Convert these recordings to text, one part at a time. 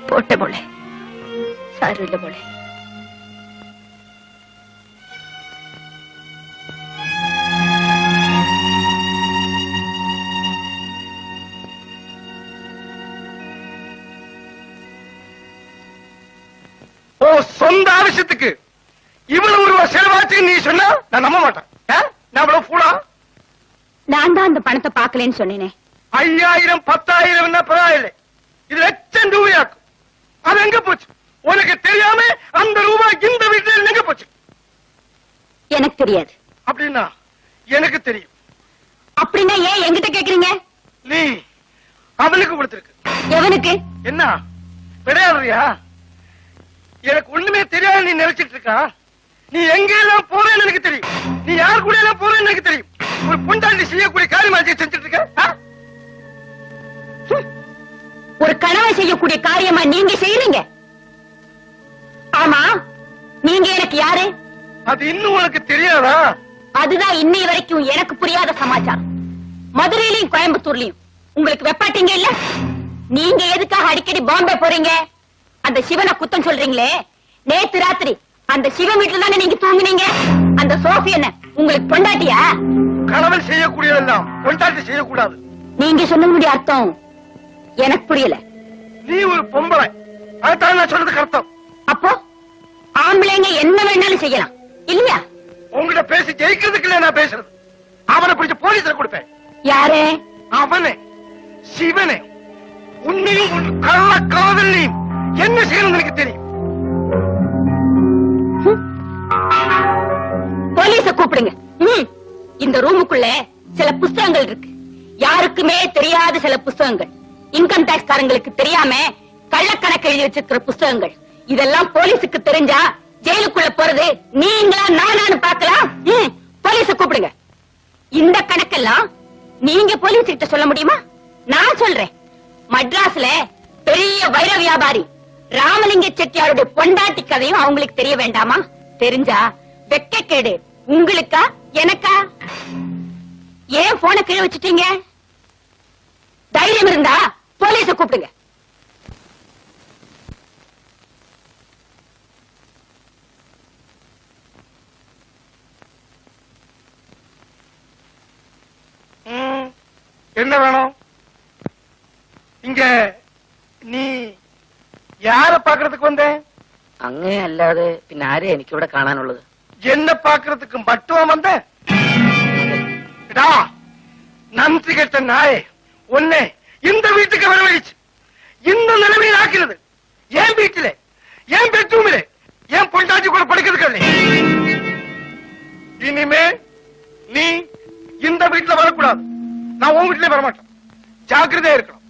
പോട്ടെ മോളെ, സാരമില്ല മോളെ. சொந்த ஆവശ്யத்துக்கு இவ்வளவு ரூபா செலவாச்சு நீ சொன்னா நான் நம்ப மாட்டேன். நான் அவ்வளவு ஃபூலா? நான் தான் அந்த பணத்தை பாக்கலன்னு சொன்னேனே. 5000 10,000 பரவாயில்லை, இது லட்சம் ரூபாயாக்கும். அது எங்க போச்சு? உனக்கு தெரியாம அந்த ரூபாய் இந்த வீட்டில் எங்க போச்சு? எனக்கு தெரியாது. அப்படின்னா எனக்கு தெரியும். அப்படின்னா ஏன் என்கிட்ட கேக்குறீங்க? நீ அவனுக்கு கொடுத்திருக்கு. எவனுக்கு? என்ன விளையாடுறியா? எனக்கு ஒண்ணுமே தெரியாது நீ நினைச்சிட்டு இருக்கா? நீ எங்க எல்லாம் போறேன்னு எனக்கு தெரியும். நீ யார் கூட எல்லாம் போறேன்னு எனக்கு தெரியும். ஒரு பொண்டாட்டி செய்யக்கூடிய காரியமா செஞ்சுட்டு இருக்க. ஒரு கணவன் செய்யக்கூடிய காரியமா நீங்க செய்யறீங்க. ஆமா, நீங்க எனக்கு யாரு? அது இன்னும் உனக்கு தெரியாதா? அதுதான் இன்னை வரைக்கும் எனக்கு புரியாத சமாச்சாரம். மதுரையிலையும் கோயம்புத்தூர்லயும் உங்களுக்கு வெப்பாட்டீங்க இல்ல? நீங்க எதுக்காக அடிக்கடி பாம்பே போறீங்க? அந்த சிவனை குத்தம் சொல்றீங்களே, நேத்து ராத்திரி அந்த சிவன் வீட்டுல தானே நீங்க தூங்குனீங்க. அந்த சோஃபி என்ன உங்களுக்கு பொண்டாட்டியா? கணவன் செய்யக்கூடியதெல்லாம் பொண்டாட்டி செய்யக்கூடாது. நீங்க சொன்னதுடைய அர்த்தம் எனக்கு புரியல. நீ ஒரு பொம்பளை, அதான் நான் சொல்றதுக்கு அர்த்தம். அப்போ ஆம்பளைங்க என்ன வேணாலும் செய்யலாம் இல்லையா? உங்ககிட்ட பேசி ஜெயிக்கிறதுக்கு இல்ல நான் பேசுறது. அவனை பிடிச்ச போலீஸ்ல கொடுப்பேன். யாரே? அவனே, சிவனே. உன்னையும் ஒரு கள்ள காதலையும் என்ன செய்யணும் எனக்கு தெரியும். போலீஸ கூப்பிடுங்க. இந்த ரூமுக்குள்ள சில புஸ்தகங்கள் இருக்கு, யாருக்குமே தெரியாத சில புஸ்தகங்கள். இன்கம் டாக்ஸ் காரங்களுக்கு தெரியாம கள்ளக்கணக்கு எழுதி வச்சிருக்கிற புஸ்தகங்கள். இதெல்லாம் போலீஸுக்கு தெரிஞ்சா ஜெயிலுக்குள்ள போறது நீங்களா நானான்னு பாக்கலாம். போலீஸ கூப்பிடுங்க. இந்த கணக்கெல்லாம் நீங்க போலீஸ் கிட்ட சொல்ல முடியுமா? நான் சொல்றேன். மட்ராஸ்ல பெரிய வைர வியாபாரி ராமலிங்க செட்டியாருடைய பொண்டாட்டி கதையும் அவங்களுக்கு தெரிய வேண்டாமா? தெரிஞ்சா வெக்கக்கேடு உங்களுக்கா எனக்கா? ஏன் போனை கீழே வச்சுட்டீங்க? தைரியம் இருந்தா போலீஸ கூப்பிடுங்க. என்ன வேணும் இங்க? நீ யார பாக்குறதுக்கு வந்த? അങ്ങേ അല്ലാതെ പിന്നെ ആരെ എനിക്കിവിടെ കാണാനുള്ളത്? என்ன பாக்குறதுக்கு மட்டும் வந்த? நன்றி கெட்ட நாயே, உன்னை இந்த வீட்டுக்கு வரவழைச்சு இந்த நிலைமையில் ஆக்கிறது என் வீட்டிலே, என் பெட்ரூமிலே, என் பொண்டாட்டி கூட படுக்கிறதுக்கு. இனிமே நீ இந்த வீட்டுல வரக்கூடாது. நான் உன் வீட்டிலே வரமாட்டேன். ஜாக்கிரதையா இருக்கணும்.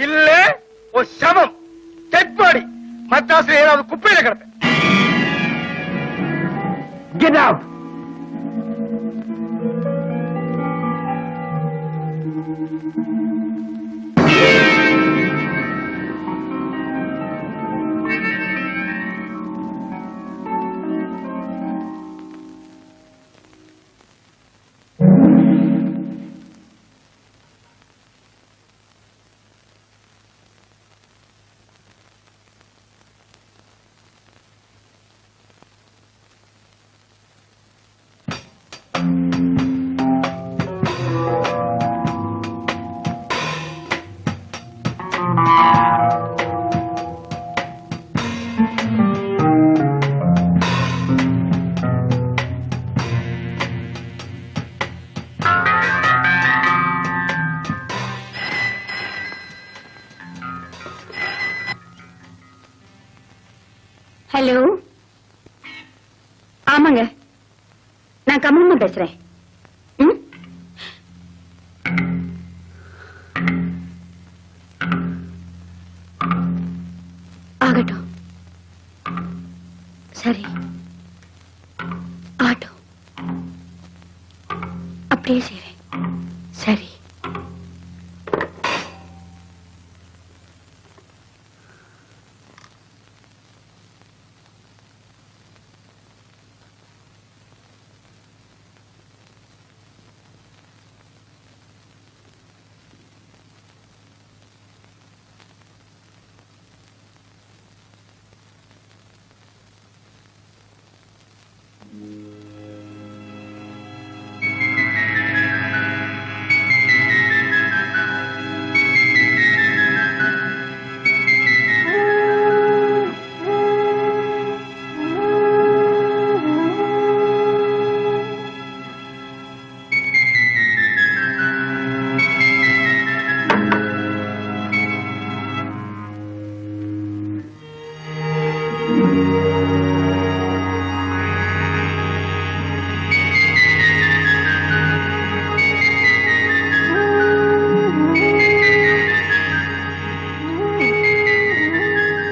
இல்ல ஒரு சவம் டெட் பாடி மத்தாசில ஏதாவது குப்பையில கிடப்பேன். Get out! ஹலோ, ஆமாங்க, நான் கமலம்மா பேசுறேன். ஆகட்டும், சரி, ஆகட்டும், அப்படியே செய்றேன். சரி.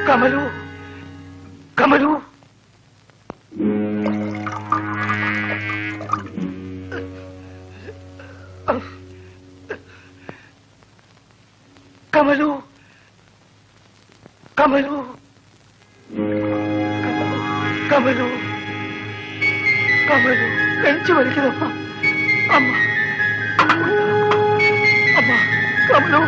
കമലു, കമലു, കമലു, കമലു, കമലു, കമലു, നെഞ്ചു വലിക്കുന്നപ്പ അമ്മ, അമ്മ, കമലു.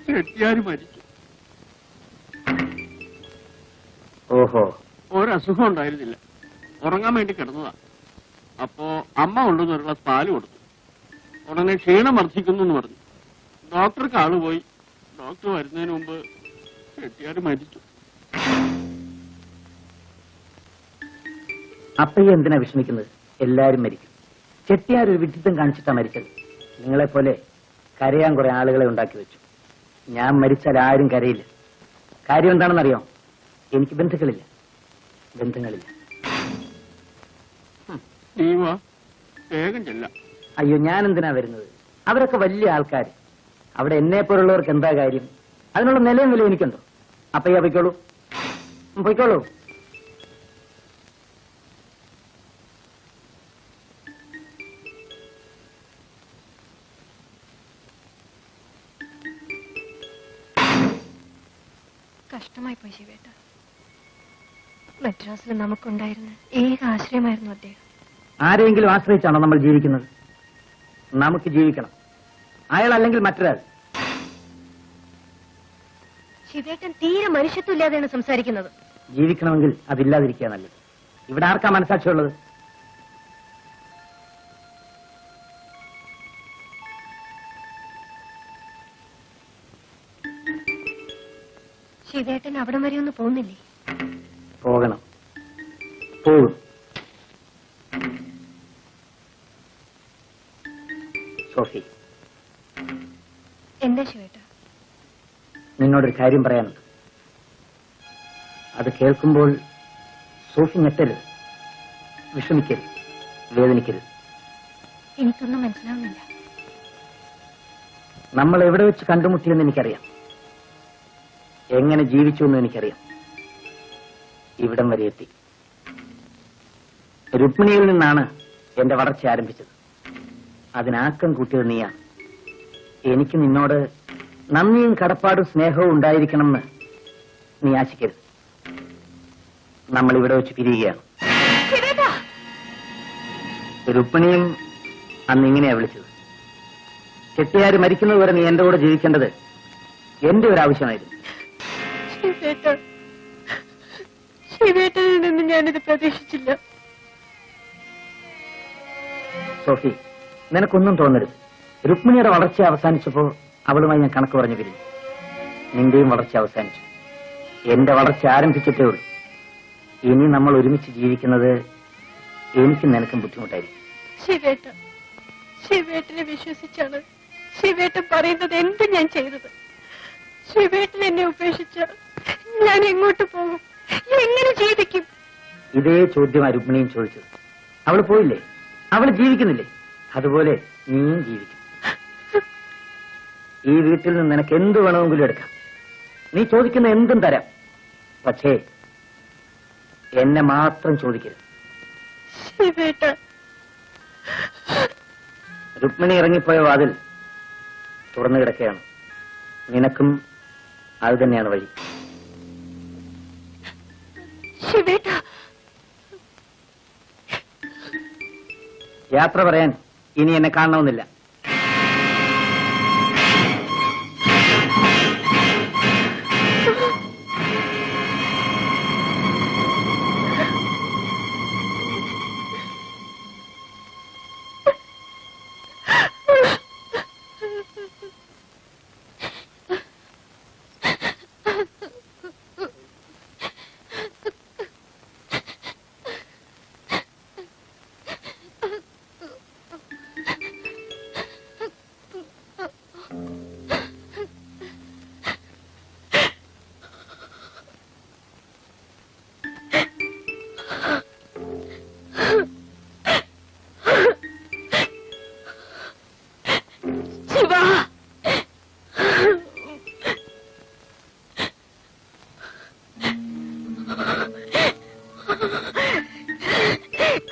ചെട്ടിയാര് മരിച്ചു. ഓഹോ, ഒരസുഖം ഉണ്ടായിരുന്നില്ല. ഉറങ്ങാൻ വേണ്ടി കിടന്നതാ. അപ്പോ അമ്മ കൊണ്ടുവന്ന് ഒരു ഗ്ലാസ് പാല് കൊടുത്തു. ഉടനെ ക്ഷീണം വർദ്ധിക്കുന്നു എന്ന് പറഞ്ഞു. ഡോക്ടർക്ക് ആള് പോയി. ഡോക്ടർ വരുന്നതിന് മുമ്പ് ചെട്ടിയാര് മരിച്ചു. അപ്പയ്യ എന്തിനാ വിഷമിക്കുന്നത്? എല്ലാരും മരിക്കും. ചെട്ടിയാർ ഒരു വിഡിത്തം കാണിച്ചിട്ടാ മരിച്ചത്. നിങ്ങളെപ്പോലെ കരയാൻ കുറെ ആളുകളെ ഉണ്ടാക്കി വെച്ചു. ഞാൻ മരിച്ചാൽ ആരും കരയില്ല. കാര്യം എന്താണെന്നറിയോ? എനിക്ക് ബന്ധുക്കളില്ല, ബന്ധങ്ങളില്ല. വേഗം ചെല്ല. അയ്യോ, ഞാൻ എന്തിനാ വരുന്നത്? അവരൊക്കെ വലിയ ആൾക്കാർ. അവിടെ എന്നെ പോലുള്ളവർക്ക് എന്താ കാര്യം? അതിനുള്ള നിലയും വില എനിക്കുണ്ടോ? അപ്പയ്യ പൊയ്ക്കോളൂ, പൊയ്ക്കോളൂ. കഷ്ടമായി പോയി ശിവേട്ട. മദ്രാസിൽ നമുക്കുണ്ടായിരുന്ന ഏക ആശ്രയമായിരുന്നു അദ്ദേഹം. ആരെങ്കിലും ആശ്രയിച്ചാണോ നമ്മൾ ജീവിക്കുന്നത്? നമുക്ക് ജീവിക്കണം, അയാൾ അല്ലെങ്കിൽ മറ്റൊരാൾ. ശിവേട്ടൻ തീരെ മനുഷ്യത്വമില്ലാതെയാണ് സംസാരിക്കുന്നത്. ജീവിക്കണമെങ്കിൽ അതില്ലാതിരിക്കുക നല്ലത്. ഇവിടെ ആർക്കാ മനസാക്ഷിയുള്ളത്? ശിവേട്ടൻ അവിടം വരെ ഒന്ന് പോകുന്നില്ലേ? പോകണം, പോകും. സോഫി, എന്താ ശിവേട്ട? നിന്നോടൊരു കാര്യം പറയാനുണ്ട്. അത് കേൾക്കുമ്പോൾ സോഫി ഞെട്ടരുത്, വിഷമിക്കരുത്, വേദനിക്കരുത്. എനിക്കൊന്നും മനസ്സിലാവുന്നില്ല. നമ്മൾ എവിടെ വെച്ച് കണ്ടുമുട്ടിയെന്ന് എനിക്കറിയാം, എങ്ങനെ ജീവിച്ചു എന്ന് എനിക്കറിയാം. ഇവിടം വരെ എത്തി. രുക്മിണിയിൽ നിന്നാണ് എന്റെ വളർച്ച ആരംഭിച്ചത്. അതിനാക്കം കൂട്ടിയത് നീയാണ്. എനിക്ക് നിന്നോട് നന്ദിയും കടപ്പാടും സ്നേഹവും ഉണ്ടായിരിക്കണമെന്ന് നീ ആശിക്കരുത്. നമ്മൾ ഇവിടെ വെച്ച് പിരിയുകയാണ്. രുക്മിണിയും അന്ന് ഇങ്ങനെയാ വിളിച്ചത്. ചെട്ടിയാര് മരിക്കുന്നതുവരെ നീ എന്റെ കൂടെ ജീവിക്കേണ്ടത് എന്റെ ഒരു ആവശ്യമായിരുന്നു. ശിവേട്ടനിൽ നിന്ന് ഞാനിത് പ്രതീക്ഷിച്ചില്ല. സോഫി, നിനക്കൊന്നും തോന്നരുത്. രുക്മിണിയുടെ വളർച്ച അവസാനിച്ചപ്പോ അവളുമായി ഞാൻ കണക്ക് പറഞ്ഞു പിരിഞ്ഞു. നിന്റെയും വളർച്ച അവസാനിച്ചു. എന്റെ വളർച്ച ആരംഭിച്ചിട്ടേ ഉള്ളൂ. ഇനി നമ്മൾ ഒരുമിച്ച് ജീവിക്കുന്നത് എനിക്കും നിനക്കും ബുദ്ധിമുട്ടായിരിക്കും. ശിവേട്ടനെ വിശ്വസിച്ചാണ് ശിവേട്ടൻ പറയുന്നത് എന്ത് ഞാൻ ചെയ്തത്. ശിവേട്ടൻ എന്നെ ഉപേക്ഷിച്ച ഞാൻ എങ്ങോട്ട് പോകും? എങ്ങനെ ജീവിക്കും? ഇതേ ചോദ്യം രുക്മിണിയും ചോദിച്ചത്. അവള് പോയില്ലേ? അവള് ജീവിക്കുന്നില്ലേ? അതുപോലെ നീയും ജീവിക്കും. ഈ വീട്ടിൽ നിന്ന് നിനക്ക് എന്ത് വേണമെങ്കിലും എടുക്കാം. നീ ചോദിക്കുന്ന എന്തും തരാം. പക്ഷേ എന്നെ മാത്രം ചോദിക്കരുത്. രുക്മിണി ഇറങ്ങിപ്പോയ വാതിൽ തുറന്നു കിടക്കുകയാണ്. നിനക്കും അത് തന്നെയാണ് വഴി. യാത്ര പറയാൻ ഇനി എന്നെ കാണണമെന്നില്ല.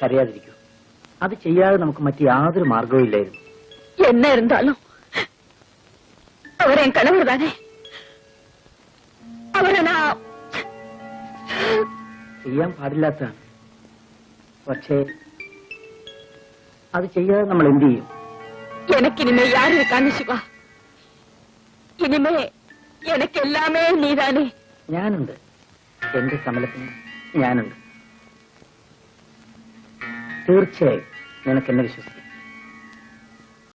കരയാതിരിക്കൂ. അത് ചെയ്യാതെ നമുക്ക് മറ്റു യാതൊരു മാർഗവും ഇല്ലായിരുന്നു. என்ன இருந்தாலும் அவர் என் கணவர் தானே. அவரை நான் ചെയ്യാൻ പാടില്ലാത്തതാണ്. പക്ഷേ അത് ചെയ്യാതെ നമ്മൾ എന്ത് ചെയ്യും? எனக்கு இனிமே யாரு இருக்காங்க சிவா? இனிமே எனக்கு எல்லாமே நீதானே. ഞാനുണ്ട്. എന്റെ സമലത്തിന് ഞാനുണ്ട്. തീർച്ചയായും നിനക്ക് എന്നെ വിശ്വസിക്കാം.